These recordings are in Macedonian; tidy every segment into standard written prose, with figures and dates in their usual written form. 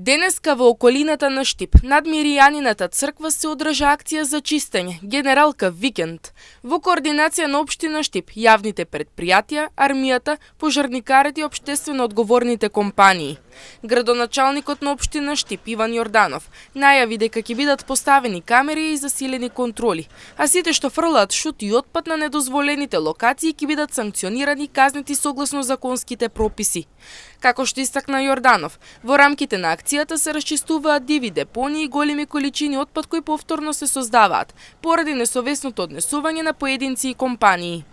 Денеска во околината на Штип, над Миријанината црква се одржа акција за чистење, генералка викенд. Во координација на општина Штип, јавните предпријатија, армијата, пожарникарите и општествено одговорните компании. Градоначалникот на општина Штип, Иван Јорданов, најави дека ќе бидат поставени камери и засилени контроли, а сите што фрлаат шут и отпад на недозволените локации ќе бидат санкционирани и казнети согласно законските прописи. Како што истакна Јорданов, во рамките на акцијата се расчистуваат диви депонии и големи количини отпад кои повторно се создаваат, поради несовесното однесување на поединци и компании.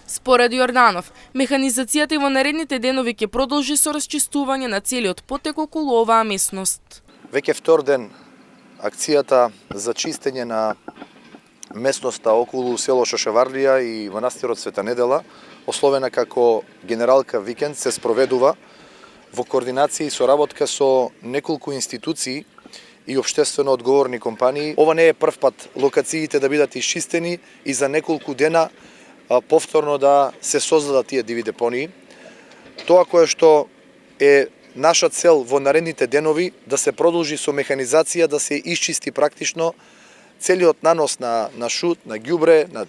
Според Јорданов, механизацијата и во наредните денови ќе продолжи со расчистување на целиот потек околу оваа местност. Веќе втор ден акцијата за чистење на местноста околу село Шошеварлија и манастирот Света Недела, ословена како генералка викенд, се спроведува во координација и соработка со неколку институции и општествено одговорни компании. Ова не е прв пат локациите да бидат исчистени и за неколку дена повторно да се создадат тие диви депонии. Тоа кое што е наша цел во наредните денови да се продолжи со механизација, да се исчисти практично целиот нанос на шут, на ѓубре, на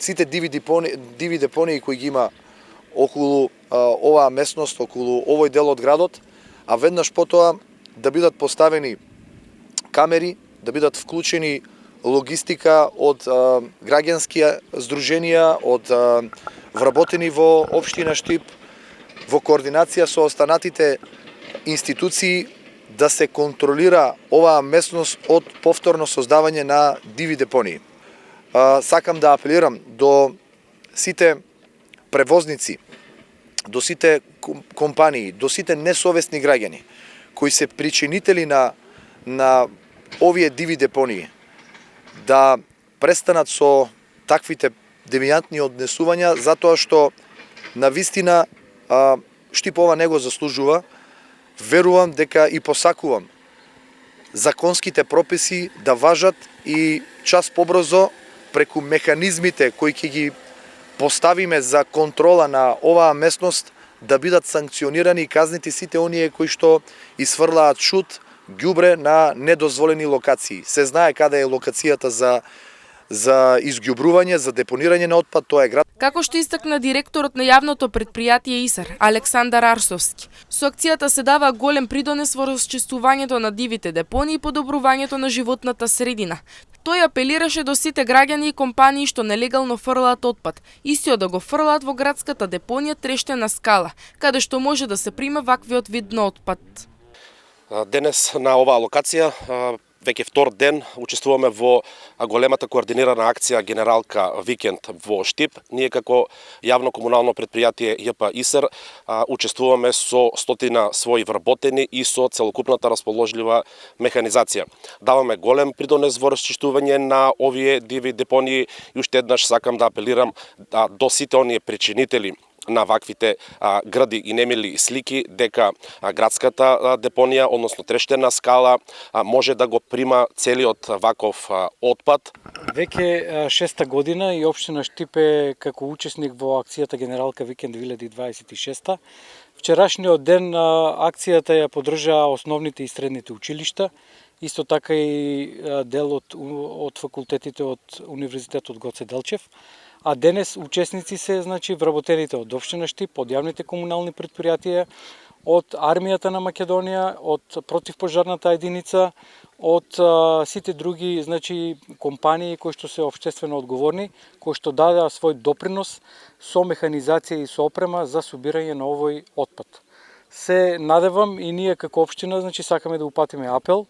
сите диви депонии кои ги има околу оваа местност, околу овој дел од градот, а веднаш потоа да бидат поставени камери, да бидат вклучени логистика од граѓански здруженија, од вработени во општина Штип, во координација со останатите институции да се контролира оваа местност од повторно создавање на диви депонии. Сакам да апелирам до сите превозници, до сите компании, до сите несовесни граѓани кои се причинители на овие диви депонии да престанат со таквите девијантни однесувања, затоа што навистина Штип ова не го заслужува. Верувам дека и посакувам законските прописи да важат и час побрзо преку механизмите кои ќе ги поставиме за контрола на оваа местност да бидат санкционирани и казнети сите оние кои што исфрлаат шут, ѓубре на недозволени локации. Се знае каде е локацијата за изѓубрување, за депонирање на отпад, тоа е град. Како што истакна директорот на јавното предпријатие ИСАР, Александар Арсовски, со акцијата се дава голем придонес во расчистувањето на дивите депонии и подобрувањето на животната средина. Тој апелираше до сите граѓани и компании што нелегално фрлаат отпад, истиот да го фрлаат во градската депонија Трештена скала, каде што може да се прима ваквиот вид на отпад. Денес на оваа локација веќе втор ден учествуваме во големата координирана акција Генералка викенд во Штип. Ние како јавно комунално предпријатие ЈП ИСР учествуваме со 100 своји вработени и со целокупната расположлива механизација. Даваме голем придонес во расчистување на овие диви депонии и уште еднаш сакам да апелирам до сите оние причинители на ваквите гради и немили слики дека градската депонија, односно Трештена скала, може да го прима целиот ваков отпад. Веќе 6-та година и општина Штип е како учесник во акцијата Генералка викенд 2026. Вчерашниот ден акцијата ја поддржаа основните и средните училишта, исто така и дел од факултетите од Универзитетот Гоце Делчев. А денес учесници се вработените од општина Штип, од јавните комунални предпријатија, од армијата на Македонија, од противпожарната единица, од сите други компании кои што се општествено одговорни, кои што дадаа свој допринос со механизација и со опрема за собирање на овој отпад. Се надевам и ние како општина сакаме да упатиме апел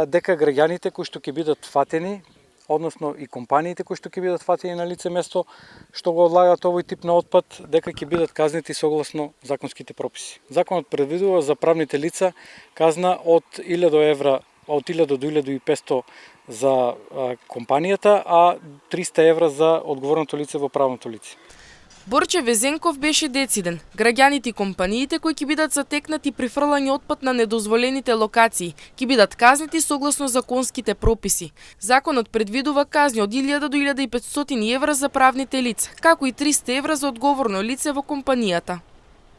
дека граѓаните кои што ќе бидат фатени, односно и компаниите кои што ќе бидат фатени на лице место што го одлагаат овој тип на отпад, дека ќе бидат казнети согласно законските прописи. Законот предвидува за правните лица казна од 1000 евра, од 1000 до 1500 за компанијата, а 300 евра за одговорното лице во правното лице. Борче Везенков беше дециден. Граѓаните и компаниите кои ќе бидат затекнати при фрлање отпад на недозволените локации ќе бидат казнети согласно законските прописи. Законот предвидува казни од 1000 до 1500 евра за правните лица, како и 300 евра за одговорно лице во компанијата.